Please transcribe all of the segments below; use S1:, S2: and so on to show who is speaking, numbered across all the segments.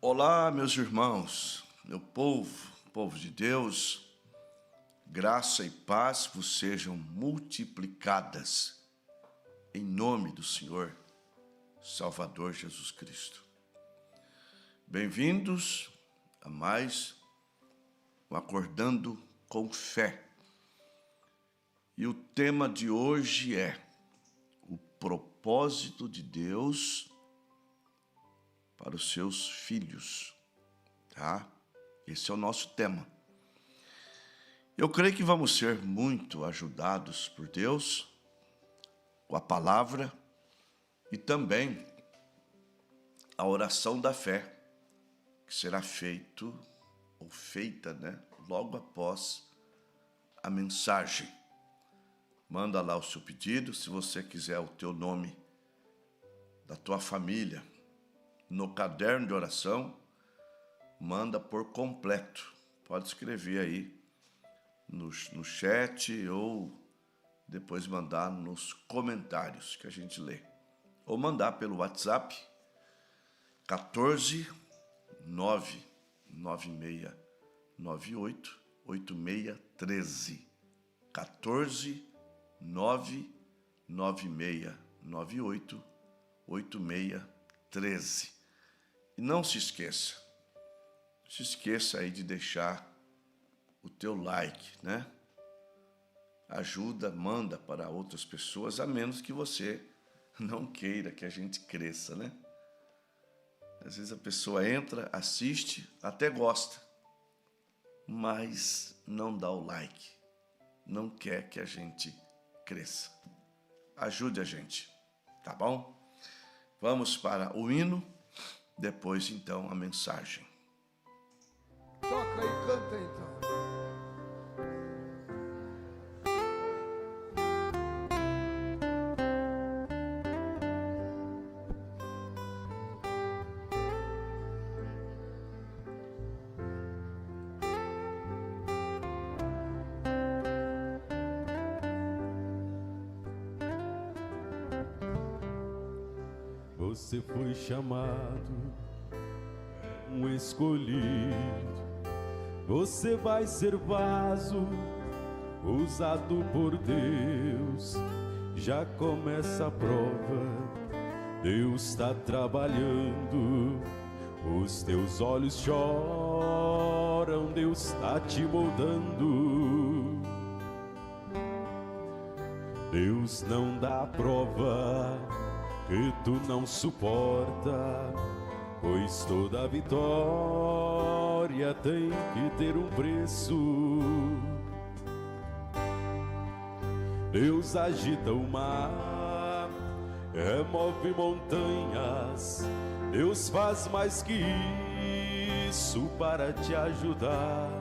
S1: Olá, meus irmãos, meu povo de Deus, graça e paz vos sejam multiplicadas em nome do Senhor Salvador Jesus Cristo. Bem-vindos a mais um Acordando com Fé. E o tema de hoje é o propósito de Deus para os seus filhos, tá? Esse é o nosso tema. Eu creio que vamos ser muito ajudados por Deus com a palavra e também a oração da fé, que será feita, logo após a mensagem. Manda lá o seu pedido, se você quiser o teu nome da tua família no caderno de oração, manda por completo. Pode escrever aí no chat ou depois mandar nos comentários que a gente lê. Ou mandar pelo WhatsApp 14 99698 8613. 14 99698 8613. E não se esqueça aí de deixar o teu like, né? Ajuda, manda para outras pessoas, a menos que você não queira que a gente cresça, né? Às vezes a pessoa entra, assiste, até gosta, mas não dá o like, não quer que a gente cresça. Ajude a gente, tá bom? Vamos para o hino. Depois, então, a mensagem.
S2: Toca e canta, então.
S3: Você foi chamado, um escolhido. Você vai ser vaso usado por Deus. Já começa a prova, Deus está trabalhando. Os teus olhos choram, Deus está te moldando. Deus não dá prova que tu não suporta, pois toda vitória tem que ter um preço. Deus agita o mar, remove montanhas. Deus faz mais que isso para te ajudar.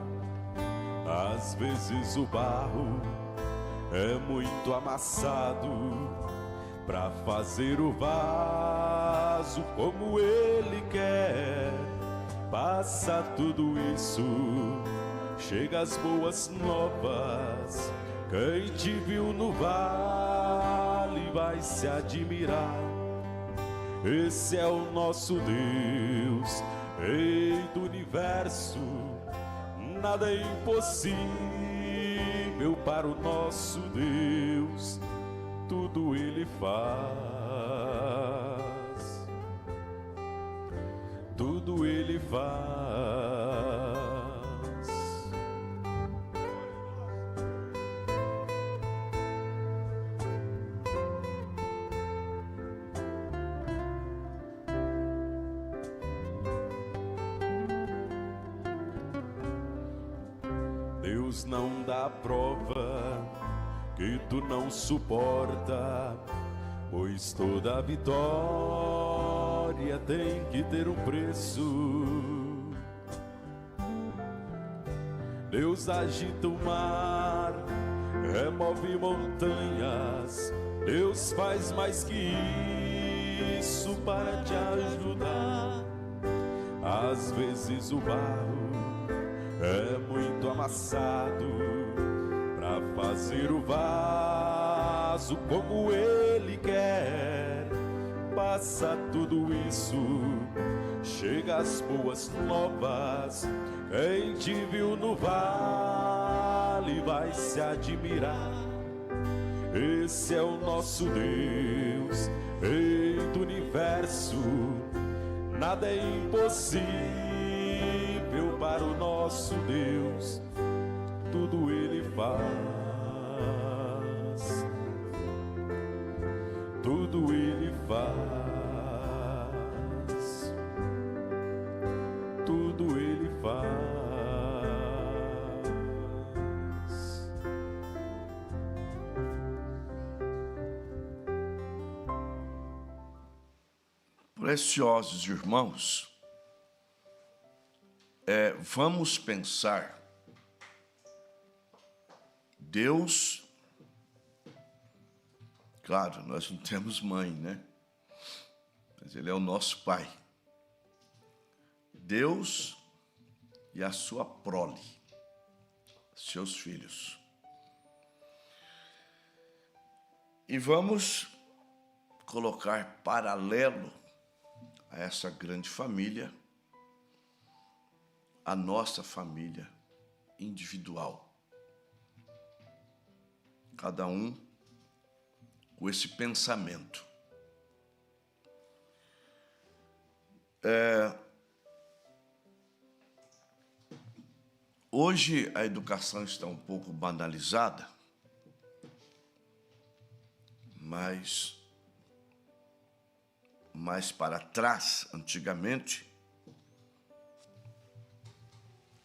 S3: Às vezes o barro é muito amassado para fazer o vaso como Ele quer. Passa tudo isso, chega as boas novas. Quem te viu no vale vai se admirar. Esse é o nosso Deus, Rei do universo. Nada é impossível para o nosso Deus. Tudo Ele faz, tudo Ele faz. Deus não dá prova que tu não suporta, pois toda vitória tem que ter um preço. Deus agita o mar, remove montanhas. Deus faz mais que isso para te ajudar. Às vezes o barro é muito amassado para fazer o vaso como Ele quer. Passa tudo isso, chega as boas novas. Quem te viu no vale vai se admirar. Esse é o nosso Deus, Rei do universo. Nada é impossível para o nosso Deus. Tudo Ele faz. Tudo Ele faz. Tudo Ele faz.
S1: Preciosos irmãos, vamos pensar, Deus, claro, nós não temos mãe, né? Mas Ele é o nosso Pai. Deus e a sua prole, seus filhos. E vamos colocar paralelo a essa grande família, a nossa família individual. Cada um com esse pensamento. Hoje a educação está um pouco banalizada, mas mais para trás, antigamente,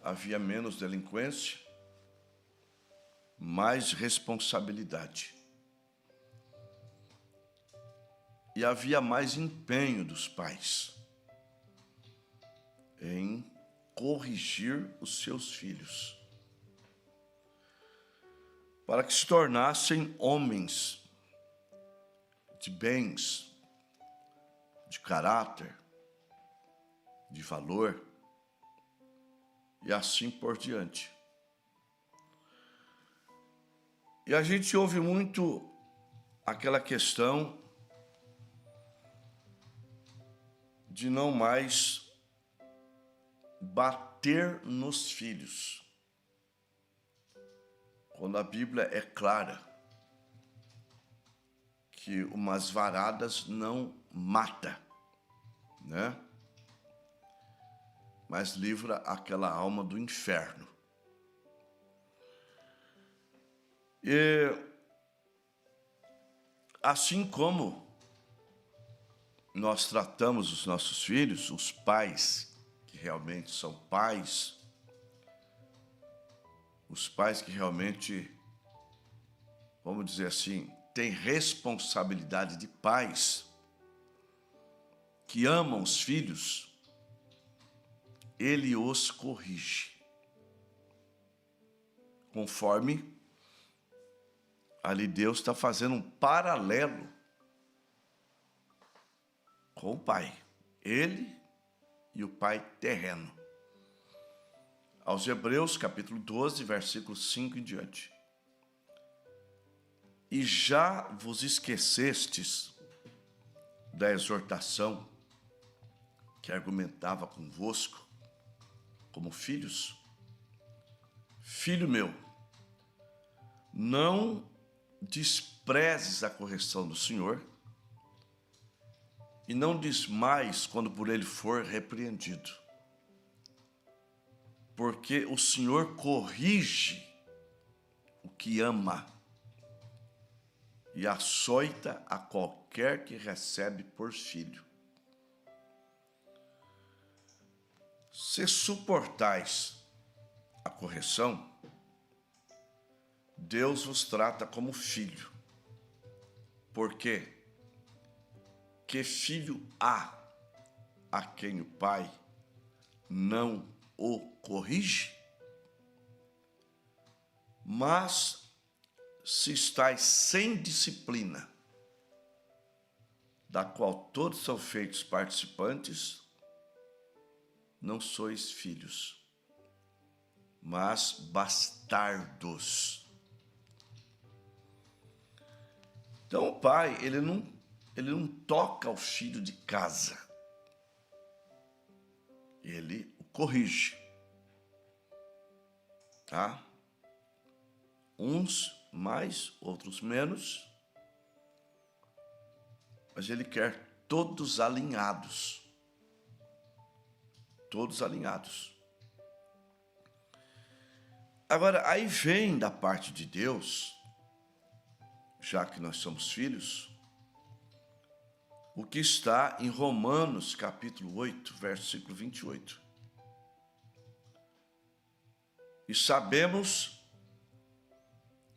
S1: havia menos delinquência, mais responsabilidade. E havia mais empenho dos pais em corrigir os seus filhos, para que se tornassem homens de bens, de caráter, de valor, e assim por diante. E a gente ouve muito aquela questão de não mais bater nos filhos, quando a Bíblia é clara que umas varadas não mata, né? Mas livra aquela alma do inferno. E assim como nós tratamos os nossos filhos, os pais que realmente são pais, os pais que realmente, vamos dizer assim, têm responsabilidade de pais, que amam os filhos, Ele os corrige, conforme ali Deus está fazendo um paralelo com o Pai, Ele e o Pai terreno. Aos Hebreus, capítulo 12, versículo 5 em diante. E já vos esquecestes da exortação que argumentava convosco como filhos? Filho meu, não desprezes a correção do Senhor e não desmaies quando por ele for repreendido. Porque o Senhor corrige o que ama e açoita a qualquer que recebe por filho. Se suportais a correção, Deus vos trata como filho. Porque que filho há a quem o pai não o corrige? Mas se estáis sem disciplina, da qual todos são feitos participantes, não sois filhos, mas bastardos. Então o pai, ele não toca o filho de casa. ele o corrige. Tá? Uns mais, outros menos, mas ele quer todos alinhados. Todos alinhados. Agora, aí vem da parte de Deus, já que nós somos filhos, o que está em Romanos, capítulo 8, versículo 28. E sabemos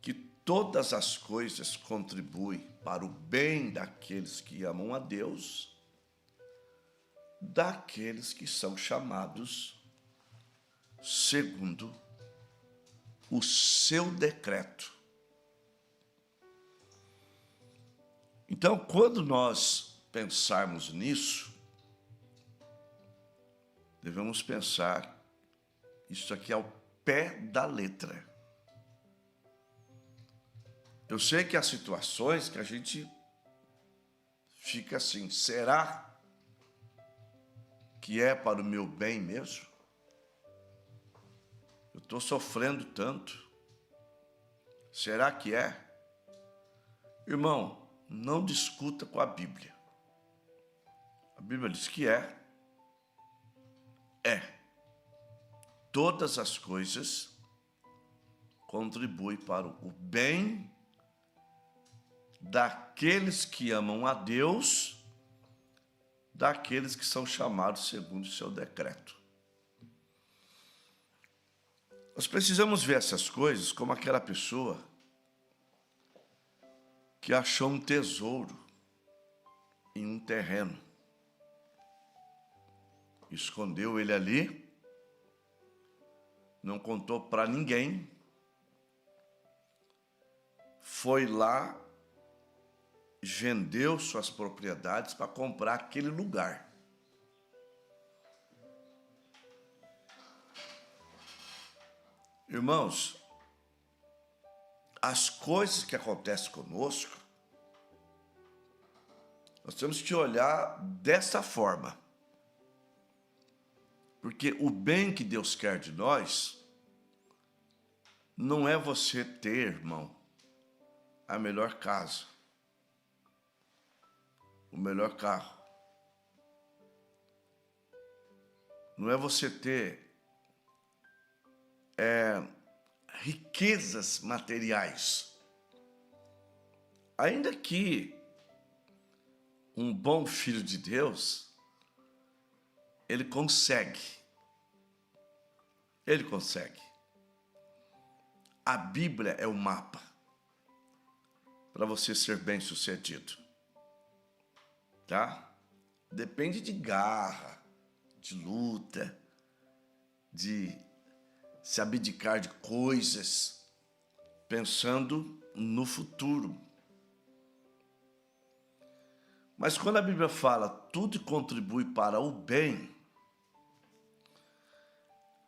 S1: que todas as coisas contribuem para o bem daqueles que amam a Deus, daqueles que são chamados segundo o seu decreto. Então, quando nós pensarmos nisso, devemos pensar, isso aqui é o pé da letra. Eu sei que há situações que a gente fica assim, será que é para o meu bem mesmo? Eu estou sofrendo tanto. Será que é? Irmão, não discuta com a Bíblia. A Bíblia diz que é. É. Todas as coisas contribuem para o bem daqueles que amam a Deus, daqueles que são chamados segundo o seu decreto. Nós precisamos ver essas coisas como aquela pessoa que achou um tesouro em um terreno. Escondeu ele ali, não contou para ninguém, foi lá, vendeu suas propriedades para comprar aquele lugar. Irmãos, as coisas que acontecem conosco, nós temos que olhar dessa forma. Porque o bem que Deus quer de nós não é você ter, irmão, a melhor casa, o melhor carro. Não é você ter riquezas materiais. Ainda que um bom filho de Deus, ele consegue. Ele consegue. A Bíblia é o mapa para você ser bem-sucedido. Tá? Depende de garra, de luta, de se abdicar de coisas, pensando no futuro. Mas quando a Bíblia fala tudo contribui para o bem,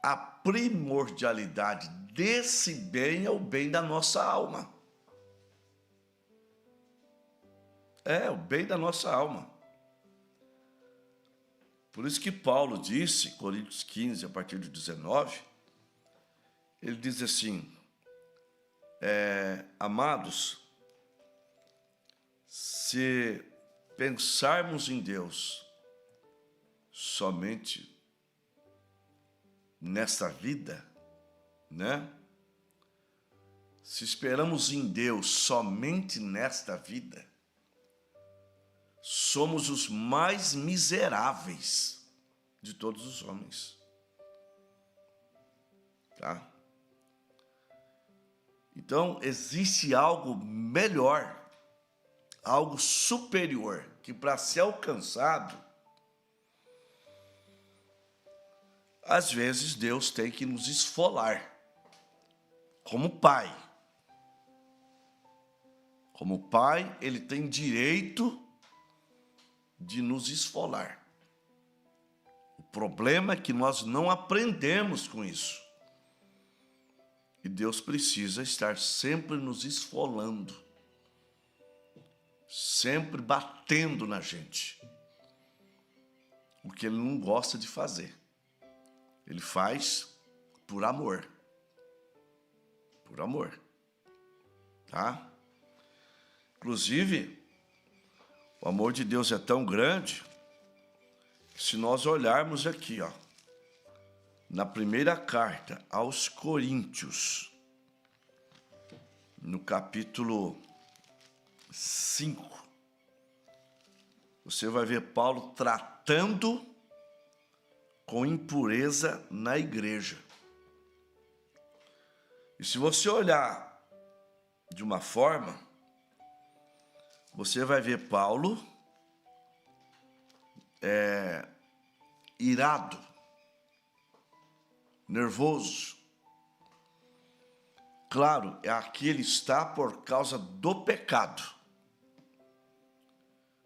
S1: a primordialidade desse bem é o bem da nossa alma. É, o bem da nossa alma. Por isso que Paulo disse, Coríntios 15, a partir de 19, ele diz assim, amados, se pensarmos em Deus somente nesta vida, né? Se esperamos em Deus somente nesta vida, somos os mais miseráveis de todos os homens. Tá? Então, existe algo melhor, algo superior, que para ser alcançado, às vezes Deus tem que nos esfolar, como pai. Como pai, ele tem direito de nos esfolar. O problema é que nós não aprendemos com isso. E Deus precisa estar sempre nos esfolando, sempre batendo na gente, o que Ele não gosta de fazer. Ele faz por amor. Por amor. Tá? Inclusive, o amor de Deus é tão grande que se nós olharmos aqui, ó, na primeira carta aos Coríntios, no capítulo 5, você vai ver Paulo tratando com impureza na igreja. E se você olhar de uma forma, você vai ver Paulo irado, nervoso. Claro, aqui ele está por causa do pecado.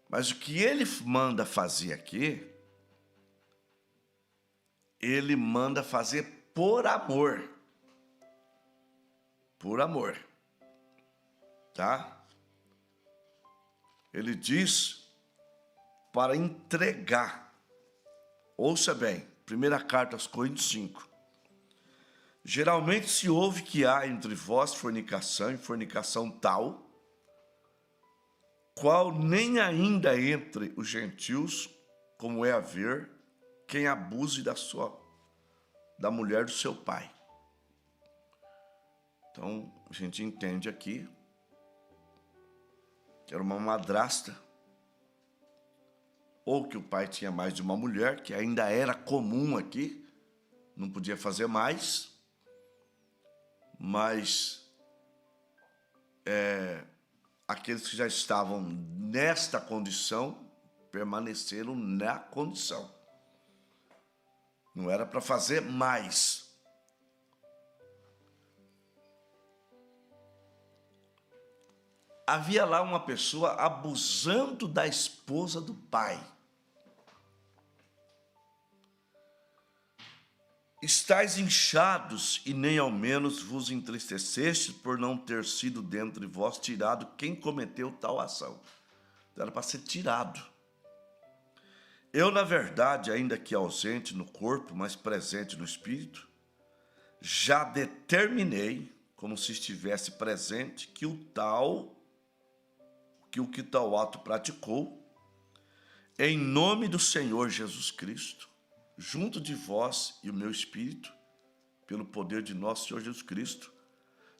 S1: Mas o que ele manda fazer aqui, ele manda fazer por amor. Por amor. Tá? Ele diz para entregar. Ouça bem, primeira carta aos Coríntios 5. Geralmente se ouve que há entre vós fornicação e fornicação tal, qual nem ainda entre os gentios, como é haver quem abuse da mulher do seu pai. Então, a gente entende aqui que era uma madrasta, ou que o pai tinha mais de uma mulher, que ainda era comum aqui, não podia fazer mais, mas aqueles que já estavam nesta condição, permaneceram na condição. Não era para fazer mais. Havia lá uma pessoa abusando da esposa do pai. Estais inchados e nem ao menos vos entristecestes por não ter sido dentre vós tirado quem cometeu tal ação. Então, era para ser tirado. Eu, na verdade, ainda que ausente no corpo, mas presente no espírito, já determinei, como se estivesse presente, que o que tal ato praticou, em nome do Senhor Jesus Cristo, junto de vós e o meu espírito, pelo poder de nosso Senhor Jesus Cristo,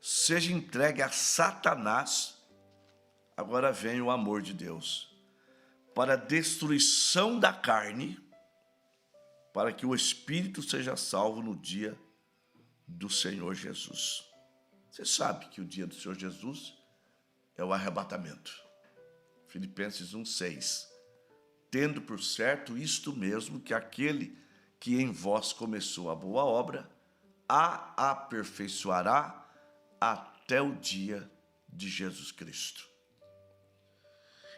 S1: seja entregue a Satanás, agora vem o amor de Deus, para a destruição da carne, para que o espírito seja salvo no dia do Senhor Jesus. Você sabe que o dia do Senhor Jesus é o arrebatamento. Filipenses 1:6. Tendo por certo isto mesmo, que aquele que em vós começou a boa obra, a aperfeiçoará até o dia de Jesus Cristo.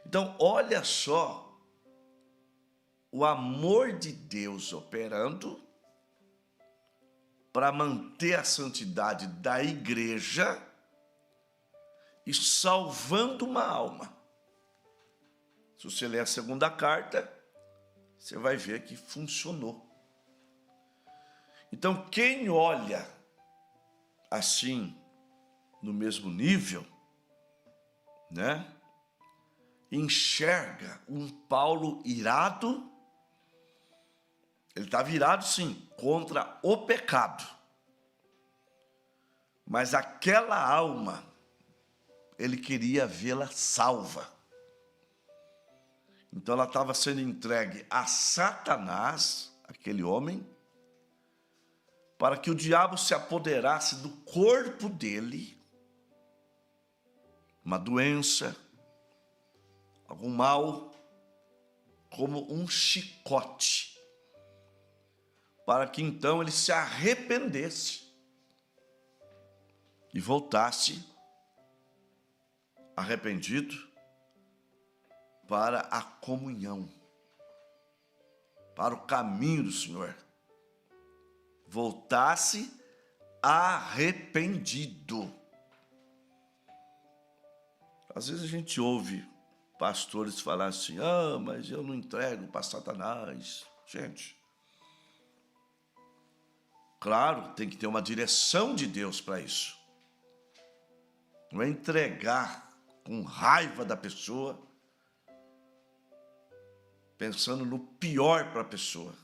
S1: Então, olha só o amor de Deus operando para manter a santidade da igreja e salvando uma alma. Se você ler a segunda carta, você vai ver que funcionou. Então, quem olha assim, no mesmo nível, né, enxerga um Paulo irado. Ele estava irado, sim, contra o pecado. Mas aquela alma, ele queria vê-la salva. Então ela estava sendo entregue a Satanás, aquele homem, para que o diabo se apoderasse do corpo dele, uma doença, algum mal, como um chicote, para que então ele se arrependesse e voltasse arrependido para a comunhão, para o caminho do Senhor. Voltasse arrependido. Às vezes a gente ouve pastores falar assim: mas eu não entrego para Satanás. Gente, Claro, tem que ter uma direção de Deus para isso. Não é entregar com raiva da pessoa, pensando no pior para a pessoa.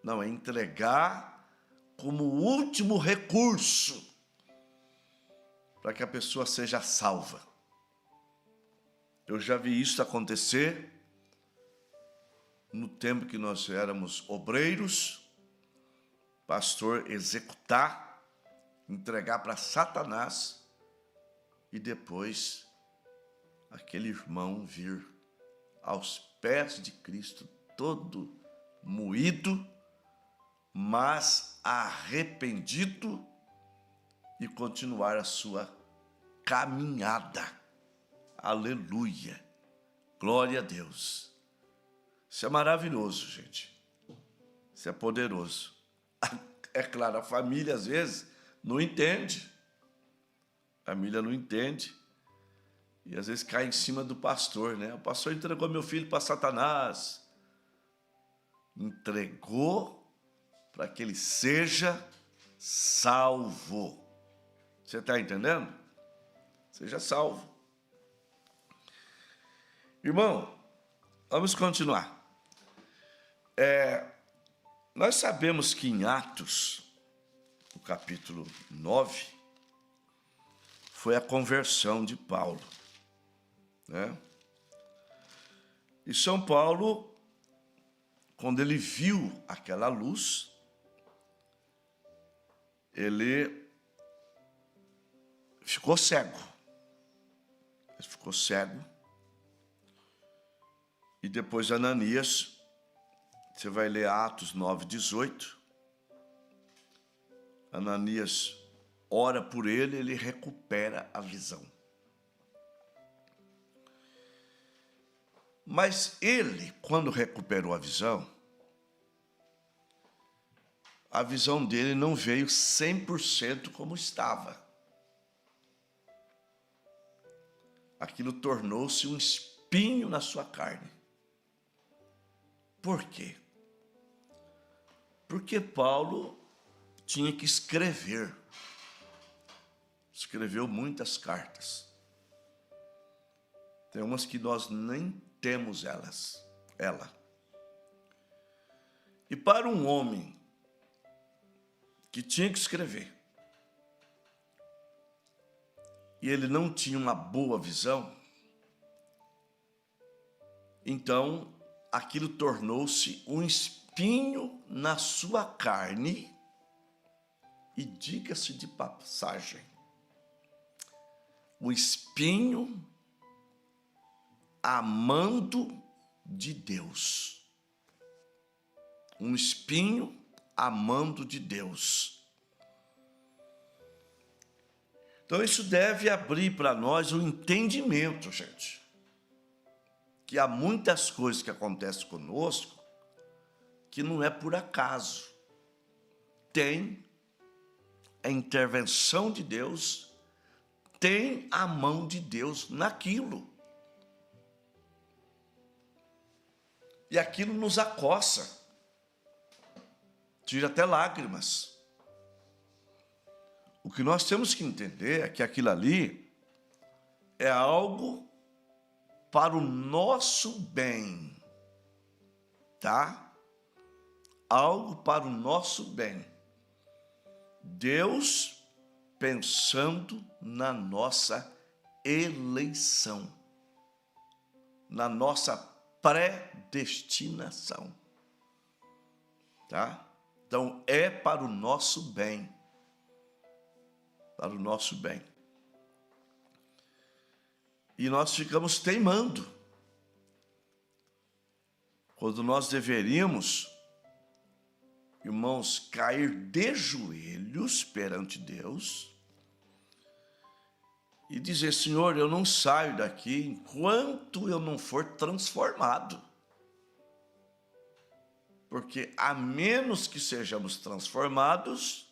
S1: Não, é entregar como último recurso para que a pessoa seja salva. Eu já vi isso acontecer no tempo que nós éramos obreiros, pastor executar, entregar para Satanás e depois aquele irmão vir aos pés de Cristo todo moído, mas arrependido e continuar a sua caminhada. Aleluia! Glória a Deus! Isso é maravilhoso, gente. Isso é poderoso. É claro, a família às vezes não entende. A família não entende. E às vezes cai em cima do pastor, né? O pastor entregou meu filho para Satanás. Entregou para que ele seja salvo. Você está entendendo? Seja salvo. Irmão, vamos continuar. Nós sabemos que em Atos, no capítulo 9, foi a conversão de Paulo, né? E São Paulo, quando ele viu aquela luz, ele ficou cego. Ele ficou cego. E depois Ananias, você vai ler Atos 9:18. Ananias ora por ele, ele recupera a visão. Mas ele, quando recuperou a visão dele não veio 100% como estava. Aquilo tornou-se um espinho na sua carne. Por quê? Porque Paulo tinha que escrever. Escreveu muitas cartas. Tem umas que nós nem temos ela. E para um homem que tinha que escrever, e ele não tinha uma boa visão, então aquilo tornou-se um espinho na sua carne, e diga-se de passagem, um espinho amando de Deus. Um espinho amando de Deus. Então isso deve abrir para nós um entendimento, gente, que há muitas coisas que acontecem conosco que não é por acaso. Tem a intervenção de Deus, tem a mão de Deus naquilo. E aquilo nos acossa, tira até lágrimas. O que nós temos que entender é que aquilo ali é algo para o nosso bem, tá? Algo para o nosso bem. Deus pensando na nossa eleição, na nossa predestinação, tá? Então é para o nosso bem, para o nosso bem. E nós ficamos teimando, quando nós deveríamos, irmãos, cair de joelhos perante Deus e dizer: Senhor, eu não saio daqui enquanto eu não for transformado. Porque a menos que sejamos transformados,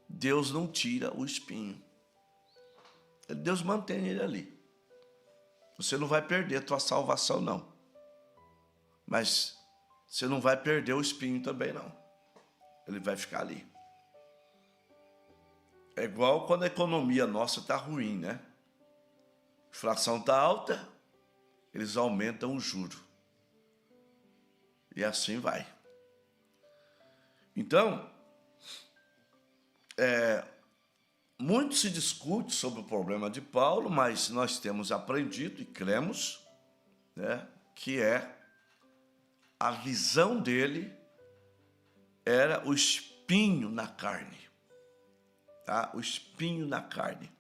S1: Deus não tira o espinho. Deus mantém ele ali. Você não vai perder a tua salvação, não. Mas você não vai perder o espinho também, não. ele vai ficar ali. É igual quando a economia nossa está ruim, né? A inflação está alta, eles aumentam o juro. E assim vai. Então, muito se discute sobre o problema de Paulo, mas nós temos aprendido e cremos, né, que a visão dele era o espinho na carne. Tá? O espinho na carne.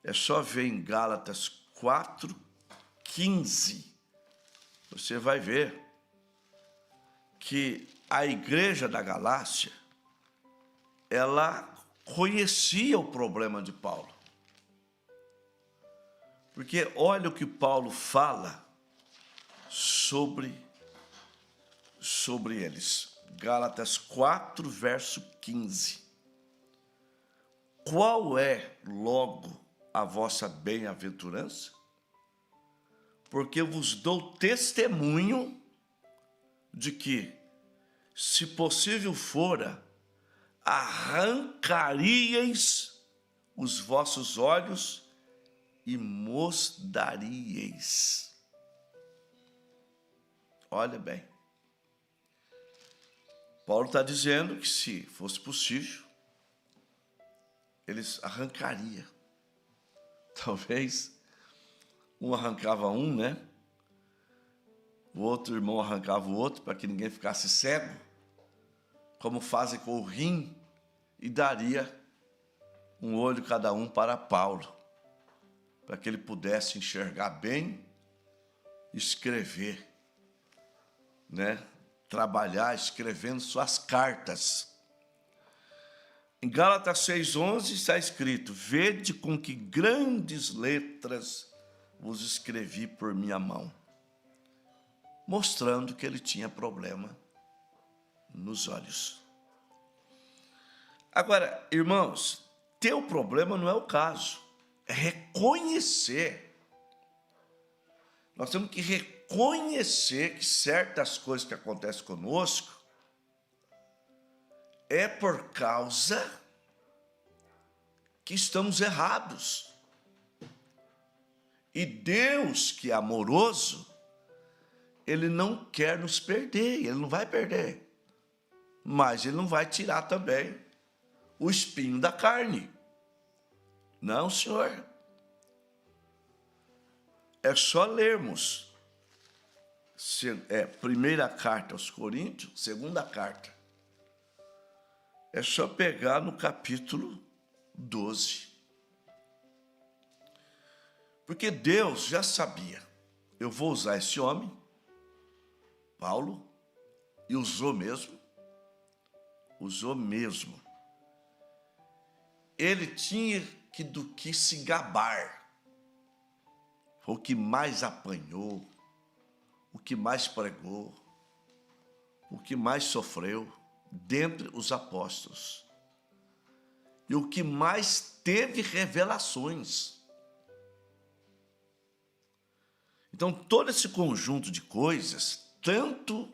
S1: É só ver em Gálatas 4:15. Você vai ver que a igreja da Galácia, ela conhecia o problema de Paulo. Porque olha o que Paulo fala sobre eles. Gálatas 4, verso 15. Qual é, logo, a vossa bem-aventurança? Porque eu vos dou testemunho de que, se possível fora, arrancaríeis os vossos olhos e mos daríeis. Olha bem. Paulo está dizendo que, se fosse possível, eles arrancariam. Talvez um arrancava um, né? O outro irmão arrancava o outro para que ninguém ficasse cego, como fazem com o rim, e daria um olho cada um para Paulo, para que ele pudesse enxergar bem, escrever, né? Trabalhar escrevendo suas cartas. Em Gálatas 6:11 está escrito: vede com que grandes letras vos escrevi por minha mão, mostrando que ele tinha problema nos olhos. Agora, irmãos, ter o problema não é o caso, é reconhecer. Nós temos que reconhecer que certas coisas que acontecem conosco é por causa que estamos errados. E Deus, que é amoroso, Ele não quer nos perder, Ele não vai perder. Mas Ele não vai tirar também o espinho da carne. Não, Senhor. É só lermos primeira carta aos Coríntios, segunda carta. É só pegar no capítulo 12. Porque Deus já sabia. Eu vou usar esse homem, Paulo, e usou mesmo. Ele tinha do que se gabar. Foi o que mais apanhou, o que mais pregou, o que mais sofreu dentre os apóstolos. E o que mais teve revelações. Então, todo esse conjunto de coisas, tanto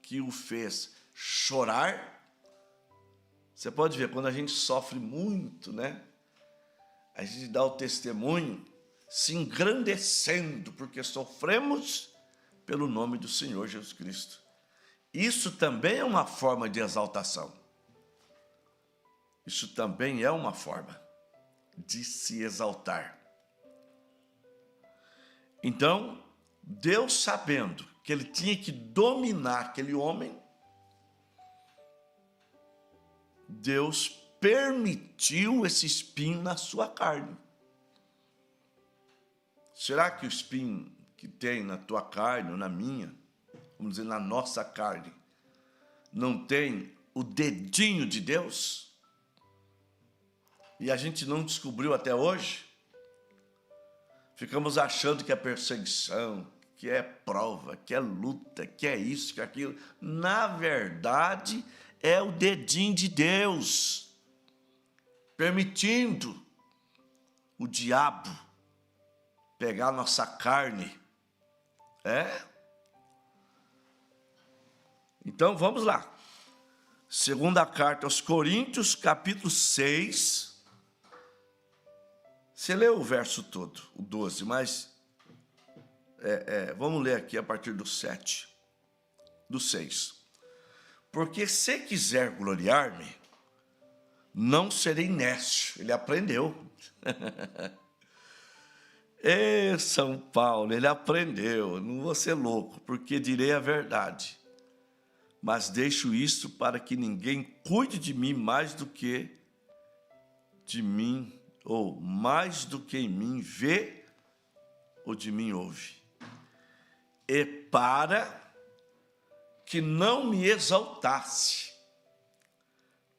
S1: que o fez chorar. Você pode ver, quando a gente sofre muito, né? A gente dá o testemunho se engrandecendo, porque sofremos pelo nome do Senhor Jesus Cristo. Isso também é uma forma de exaltação. Isso também é uma forma de se exaltar. Então, Deus, sabendo que ele tinha que dominar aquele homem, Deus permitiu esse espinho na sua carne. Será que o espinho que tem na tua carne ou na minha, vamos dizer, na nossa carne, não tem o dedinho de Deus? E a gente não descobriu até hoje? Ficamos achando que é perseguição, que é prova, que é luta, que é isso, que é aquilo. Na verdade, é o dedinho de Deus permitindo o diabo pegar a nossa carne. Então, vamos lá. Segunda carta aos Coríntios, capítulo 6. Você leu o verso todo, o 12, mas vamos ler aqui a partir do 7, do 6. Porque se quiser gloriar-me, não serei nécio. Ele aprendeu. São Paulo, ele aprendeu. Não vou ser louco, porque direi a verdade. Mas deixo isso para que ninguém cuide de mim mais do que de mim, ou mais do que em mim vê ou de mim ouve. E para que não me exaltasse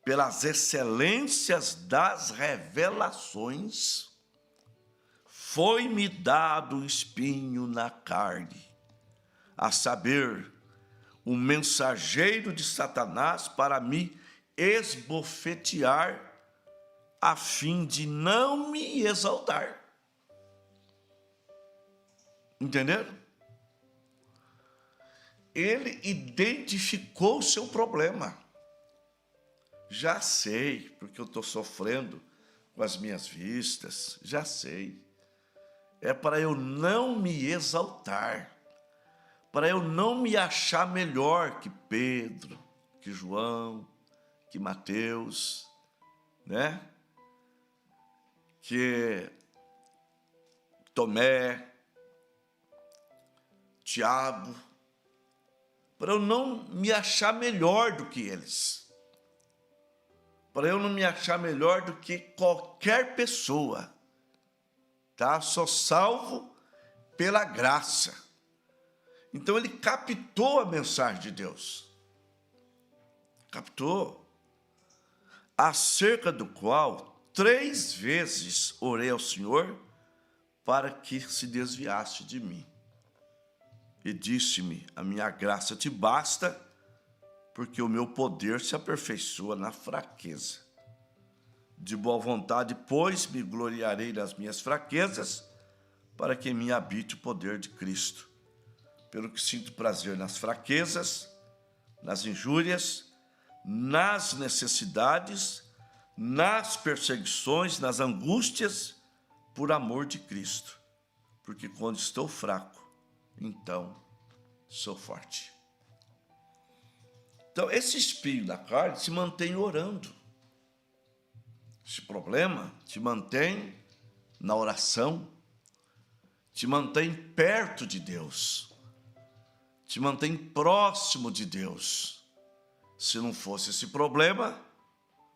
S1: pelas excelências das revelações, foi-me dado um espinho na carne, a saber, um mensageiro de Satanás para me esbofetear, a fim de não me exaltar. Entenderam? Ele identificou o seu problema. Já sei, porque eu estou sofrendo com as minhas vistas, já sei. É para eu não me exaltar, para eu não me achar melhor que Pedro, que João, que Mateus, né? Que Tomé, Tiago, para eu não me achar melhor do que eles, para eu não me achar melhor do que qualquer pessoa, tá? Sou salvo pela graça. Então ele captou a mensagem de Deus, captou, acerca do qual 3 vezes orei ao Senhor para que se desviasse de mim. E disse-me, a minha graça te basta, porque o meu poder se aperfeiçoa na fraqueza. De boa vontade, pois, me gloriarei nas minhas fraquezas, para que em mim habite o poder de Cristo. Pelo que sinto prazer nas fraquezas, nas injúrias, nas necessidades, nas perseguições, nas angústias, por amor de Cristo. Porque quando estou fraco, então sou forte. Então, esse espinho da carne se mantém orando. Esse problema te mantém na oração, te mantém perto de Deus, te mantém próximo de Deus. Se não fosse esse problema,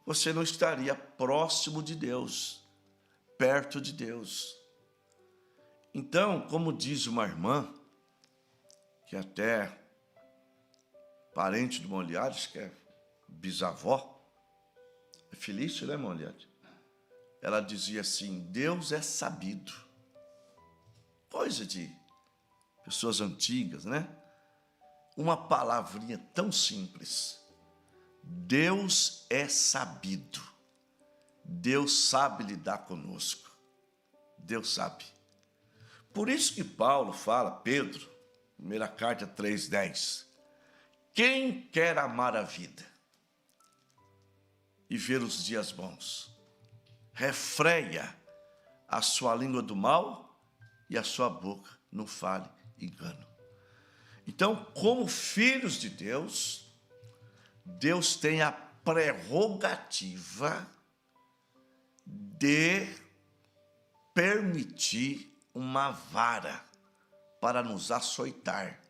S1: você não estaria próximo de Deus, perto de Deus. Então, como diz uma irmã, que até parente do Moliares, que é bisavó, é Felício, né, Moliares? Ela dizia assim, Deus é sabido. Coisa de pessoas antigas, né? Uma palavrinha tão simples. Deus é sabido. Deus sabe lidar conosco. Deus sabe. Por isso que Paulo fala, Pedro, primeira carta 3:10, quem quer amar a vida e ver os dias bons, refreia a sua língua do mal e a sua boca não fale engano. Então, como filhos de Deus, Deus tem a prerrogativa de permitir uma vara para nos açoitar,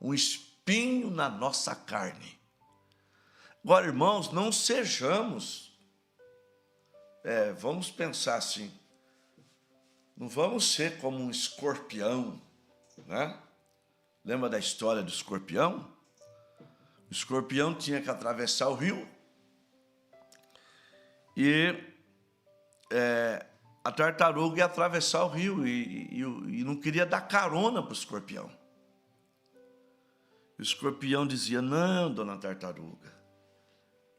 S1: um espinho na nossa carne. Agora, irmãos, não sejamos, vamos pensar assim, não vamos ser como um escorpião, né? Lembra da história do escorpião? O escorpião tinha que atravessar o rio e a tartaruga ia atravessar o rio e não queria dar carona para o escorpião. O escorpião dizia, não, dona tartaruga,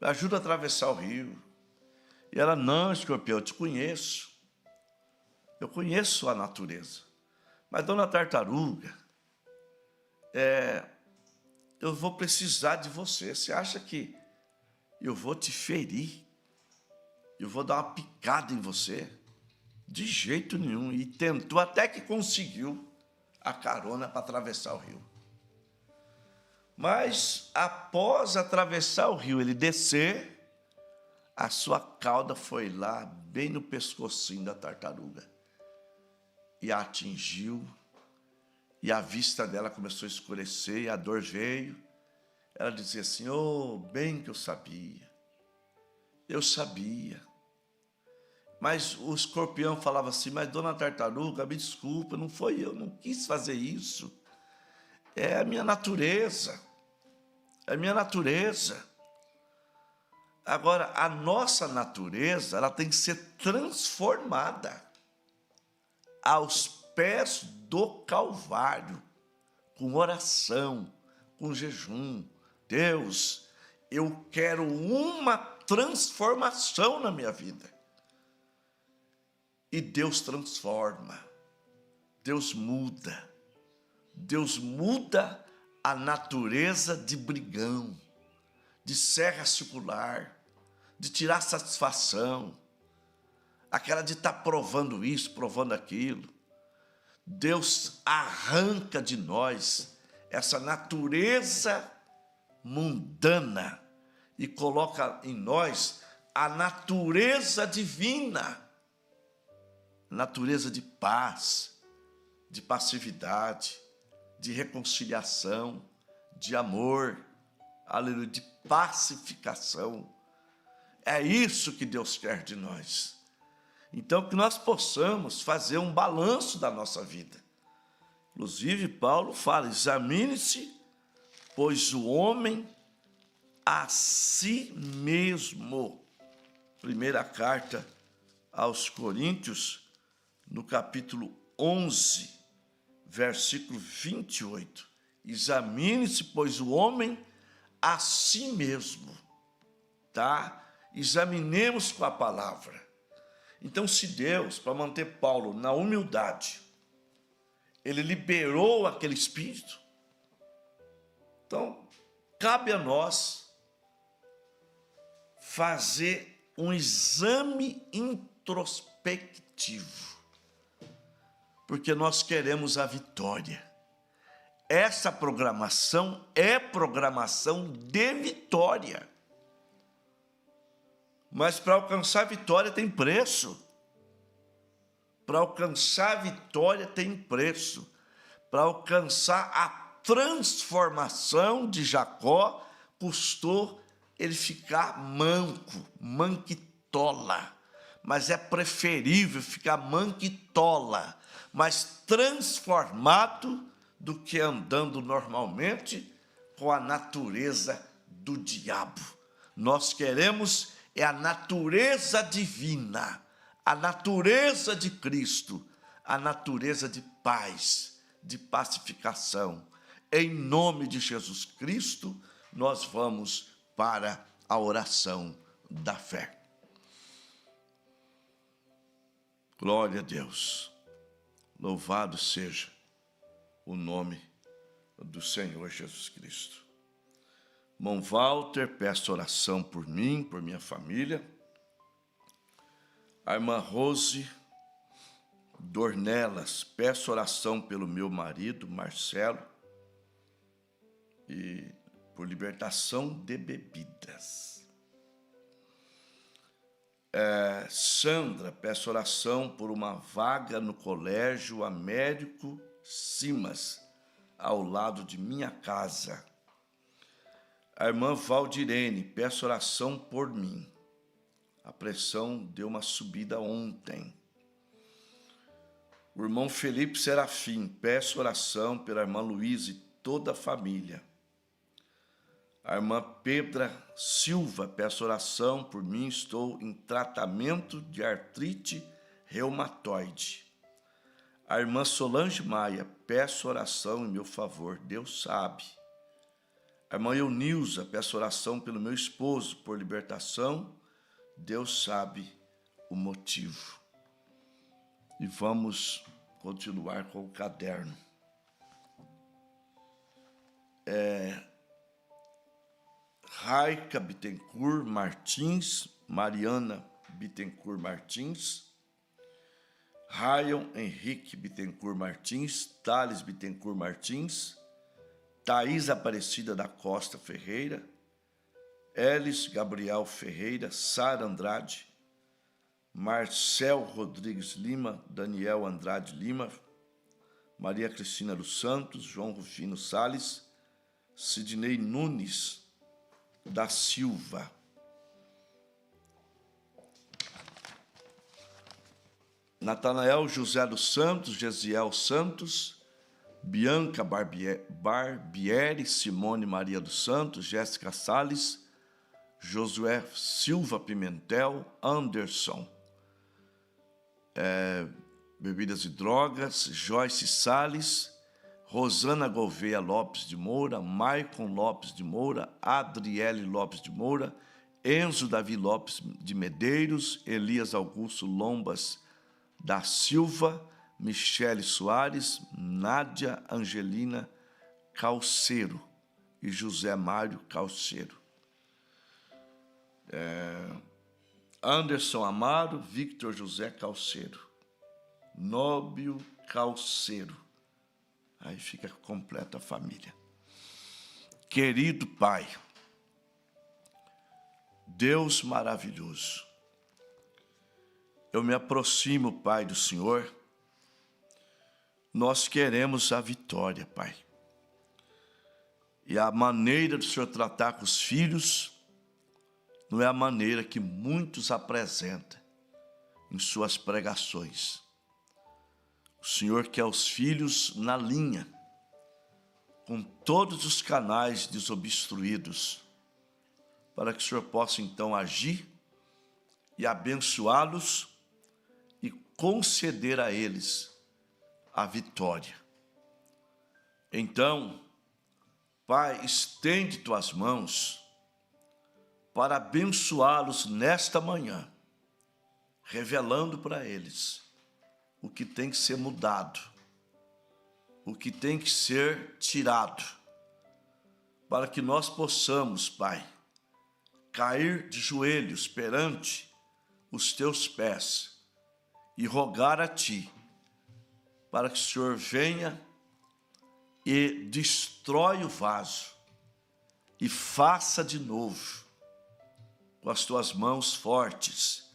S1: me ajuda a atravessar o rio. E ela, não, escorpião, eu te conheço. Eu conheço a natureza. Mas, dona tartaruga, eu vou precisar de você. Você acha que eu vou te ferir, eu vou dar uma picada em você. De jeito nenhum. E tentou até que conseguiu a carona para atravessar o rio. Mas após atravessar o rio, ele descer, a sua cauda foi lá, bem no pescocinho da tartaruga. E a atingiu, e a vista dela começou a escurecer, e a dor veio. Ela dizia assim: oh, bem que eu sabia. Mas o escorpião falava assim: mas dona tartaruga, me desculpa, não foi eu, não quis fazer isso. É a minha natureza. É a minha natureza. Agora, a nossa natureza, ela tem que ser transformada aos pés do Calvário, com oração, com jejum. Deus, eu quero uma transformação na minha vida. E Deus transforma, Deus muda a natureza de brigão, de serra circular, de tirar satisfação, aquela de estar provando isso, provando aquilo. Deus arranca de nós essa natureza mundana e coloca em nós a natureza divina, natureza de paz, de passividade, de reconciliação, de amor, aleluia, de pacificação. É isso que Deus quer de nós. Então, que nós possamos fazer um balanço da nossa vida. Inclusive, Paulo fala: examine-se, pois o homem a si mesmo. Primeira carta aos Coríntios, no capítulo 11, versículo 28. Examine-se, pois o homem a si mesmo, tá? Examinemos com a palavra. Então, se Deus, para manter Paulo na humildade, ele liberou aquele espírito, então, cabe a nós fazer um exame introspectivo, porque nós queremos a vitória. Essa programação é programação de vitória. Mas para alcançar a vitória tem preço. Para alcançar a vitória tem preço. Para alcançar a transformação de Jacó, custou ele ficar manco, manquitola. Mas é preferível ficar manquitola, mas transformado, do que andando normalmente com a natureza do diabo. Nós queremos a natureza divina, a natureza de Cristo, a natureza de paz, de pacificação. Em nome de Jesus Cristo, nós vamos para a oração da fé. Glória a Deus. Louvado seja o nome do Senhor Jesus Cristo. Irmão Walter, peço oração por mim, por minha família. A irmã Rose Dornelas, peço oração pelo meu marido, Marcelo, e por libertação de bebidas. Sandra, peço oração por uma vaga no colégio Américo Simas, ao lado de minha casa. A irmã Valdirene, peço oração por mim. A pressão deu uma subida ontem. O irmão Felipe Serafim, peço oração pela irmã Luísa e toda a família. A irmã Pedra Silva, peço oração por mim, estou em tratamento de artrite reumatoide. A irmã Solange Maia, peço oração em meu favor, Deus sabe. A irmã Eunilza, peço oração pelo meu esposo, por libertação, Deus sabe o motivo. E vamos continuar com o caderno. Raica Bittencourt Martins, Mariana Bittencourt Martins, Ryan Henrique Bittencourt Martins, Thales Bittencourt Martins, Thaís Aparecida da Costa Ferreira, Elis Gabriel Ferreira, Sara Andrade, Marcel Rodrigues Lima, Daniel Andrade Lima, Maria Cristina dos Santos, João Rufino Salles, Sidney Nunes da Silva. Natanael José dos Santos, Gesiel Santos, Bianca Barbieri, Simone Maria dos Santos, Jéssica Salles, Josué Silva Pimentel, Anderson, Bebidas e Drogas, Joyce Salles, Rosana Gouveia Lopes de Moura, Maicon Lopes de Moura, Adriele Lopes de Moura, Enzo Davi Lopes de Medeiros, Elias Augusto Lombas da Silva, Michele Soares, Nádia Angelina Calceiro e José Mário Calceiro. Anderson Amaro, Victor José Calceiro, Nóbio Calceiro. Aí fica completa a família. Querido Pai, Deus maravilhoso, eu me aproximo, Pai, do Senhor. Nós queremos a vitória, Pai. E a maneira do Senhor tratar com os filhos não é a maneira que muitos apresentam em suas pregações. O Senhor quer os filhos na linha, com todos os canais desobstruídos, para que o Senhor possa então agir e abençoá-los e conceder a eles a vitória. Então, Pai, estende tuas mãos para abençoá-los nesta manhã, revelando para eles o que tem que ser mudado, o que tem que ser tirado, para que nós possamos, Pai, cair de joelhos perante os teus pés e rogar a Ti, para que o Senhor venha e destrói o vaso e faça de novo com as Tuas mãos fortes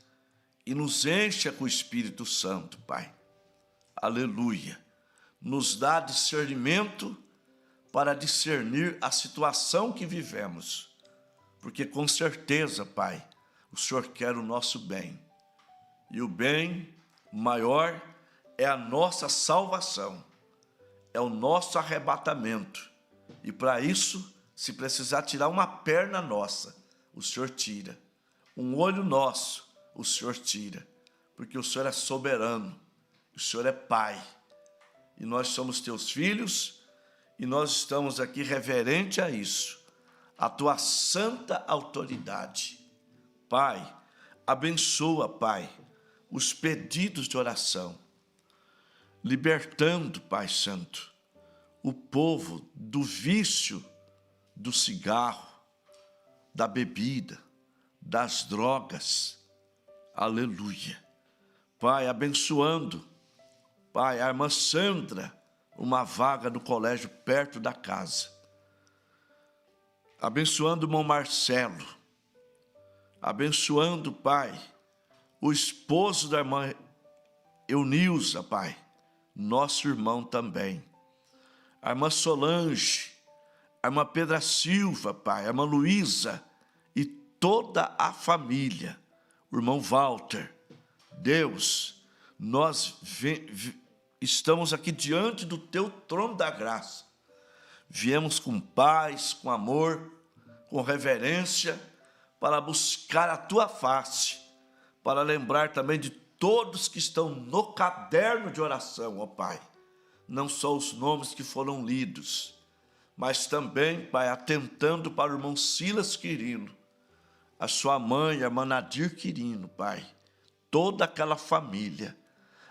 S1: e nos encha com o Espírito Santo, Pai. Aleluia. Nos dá discernimento para discernir a situação que vivemos, porque com certeza, Pai, o Senhor quer o nosso bem. E o bem maior é a nossa salvação, é o nosso arrebatamento. E para isso, se precisar tirar uma perna nossa, o Senhor tira. Um olho nosso, o Senhor tira. Porque o Senhor é soberano, o Senhor é Pai. E nós somos teus filhos, e nós estamos aqui reverente a isso, a tua santa autoridade. Pai, abençoa, Pai, os pedidos de oração, libertando, Pai Santo, o povo do vício do cigarro, da bebida, das drogas. Aleluia. Pai, abençoando, Pai, a irmã Sandra, uma vaga no colégio perto da casa. Abençoando o irmão Marcelo. Abençoando, Pai, o esposo da irmã Eunilza, Pai, nosso irmão também. A irmã Solange, a irmã Pedra Silva, Pai, a irmã Luísa e toda a família. O irmão Walter. Deus, nós estamos aqui diante do teu trono da graça. Viemos com paz, com amor, com reverência, para buscar a tua face, para lembrar também de todos que estão no caderno de oração, ó Pai. Não só os nomes que foram lidos, mas também, Pai, atentando para o irmão Silas Quirino, a sua mãe, a irmã Nadir Quirino, Pai, toda aquela família,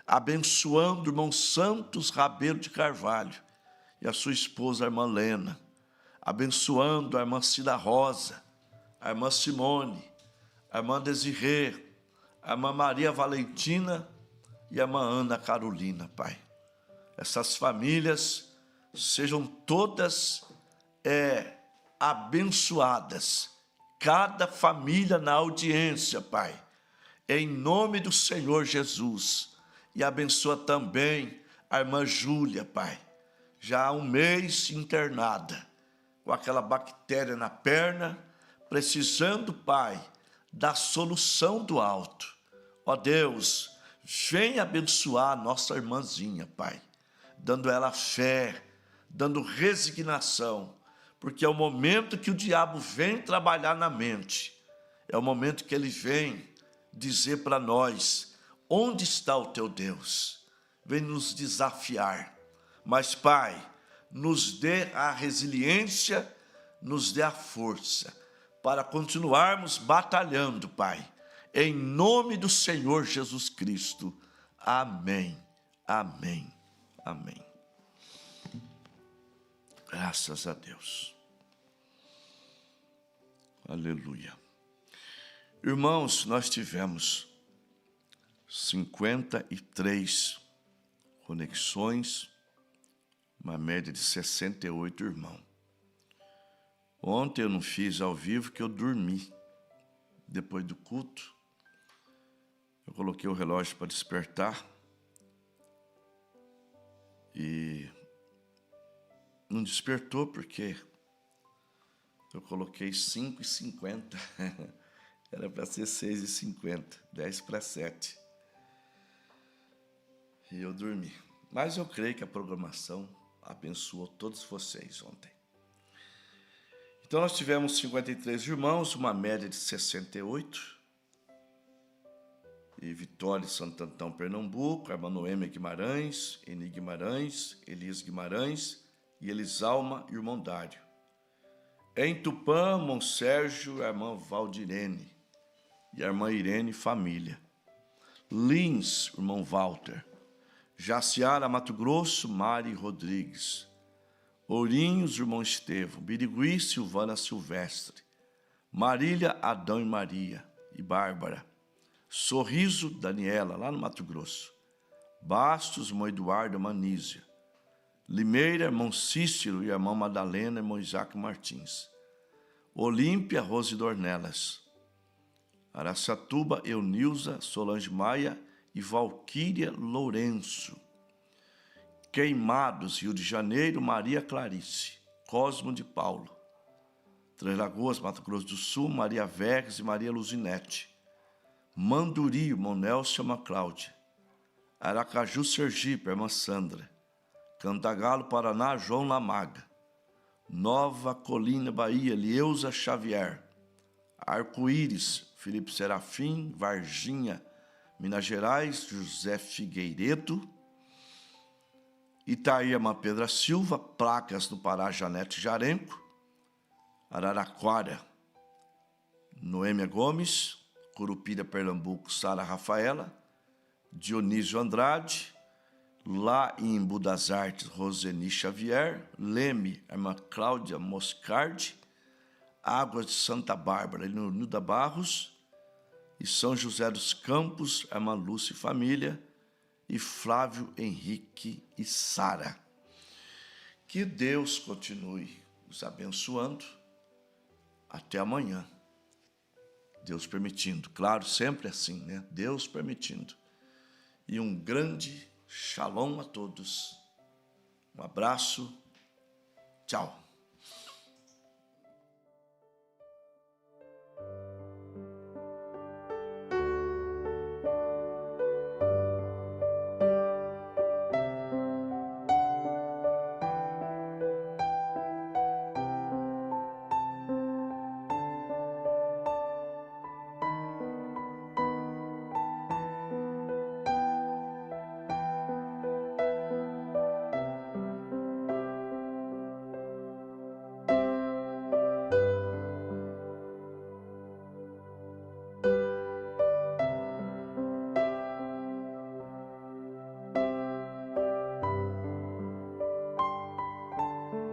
S1: abençoando o irmão Santos Rabelo de Carvalho e a sua esposa, a irmã Lena, abençoando a irmã Cida Rosa, a irmã Simone, a irmã Desirê, a irmã Maria Valentina e a irmã Ana Carolina, Pai. Essas famílias sejam todas abençoadas, cada família na audiência, Pai, em nome do Senhor Jesus. E abençoa também a irmã Júlia, Pai, já há um mês internada, com aquela bactéria na perna, precisando, Pai, da solução do alto. Ó Deus, vem abençoar a nossa irmãzinha, Pai, dando ela fé, dando resignação, porque é o momento que o diabo vem trabalhar na mente, é o momento que ele vem dizer para nós: onde está o teu Deus? Vem nos desafiar, mas Pai, nos dê a resiliência, nos dê a força, para continuarmos batalhando, Pai, em nome do Senhor Jesus Cristo. Amém, amém, amém. Graças a Deus. Aleluia. Irmãos, nós tivemos 53 conexões, uma média de 68 irmãos. Ontem eu não fiz ao vivo, que eu dormi. Depois do culto, eu coloquei o relógio para despertar e não despertou porque eu coloquei 5h50. Era para ser 6h50, 10:50. E eu dormi. Mas eu creio que a programação abençoou todos vocês ontem. Então nós tivemos 53 irmãos, uma média de 68. E Vitória, Santo Antão, Pernambuco, a irmã Noêmia Guimarães, Eni Guimarães, Elias Guimarães e Elisalma, irmão Dário. Em Tupã, irmão Sérgio, a irmã Valdirene e a irmã Irene, família. Lins, irmão Walter. Jaciara, Mato Grosso, Mari Rodrigues. Ourinhos, irmão Estevão. Birigui, Silvana Silvestre. Marília, Adão e Maria e Bárbara. Sorriso, Daniela, lá no Mato Grosso. Bastos, irmão Eduardo, irmã Nísia. Limeira, irmão Cícero e irmã Madalena, irmão Isaac Martins. Olímpia, Rose Dornelas. Araçatuba, Eunilza, Solange Maia e Valquíria Lourenço. Queimados, Rio de Janeiro, Maria Clarice. Cosmo de Paulo. Três Lagoas, Mato Grosso do Sul, Maria Vegas e Maria Luzinete. Manduri, irmão Nelson e irmã Cláudia. Aracaju, Sergipe, irmã Sandra. Cantagalo, Paraná, João Lamaga. Nova Colina, Bahia, Lieusa Xavier. Arco-Íris, Felipe Serafim, Varginha, Minas Gerais, José Figueiredo. Itaíama, Pedra Silva, Placas do Pará, Janete Jarenco. Araraquara, Noêmia Gomes. Curupira, Pernambuco, Sara Rafaela. Dionísio Andrade. Lá em Embu das Artes, Roseni Xavier. Leme, a irmã Cláudia Moscardi. Águas de Santa Bárbara, Nilda Barros. E São José dos Campos, a irmã Lúcia e família. E Flávio Henrique e Sara. Que Deus continue nos abençoando. Até amanhã. Deus permitindo. Claro, sempre assim, né? Deus permitindo. E um grande shalom a todos. Um abraço. Tchau.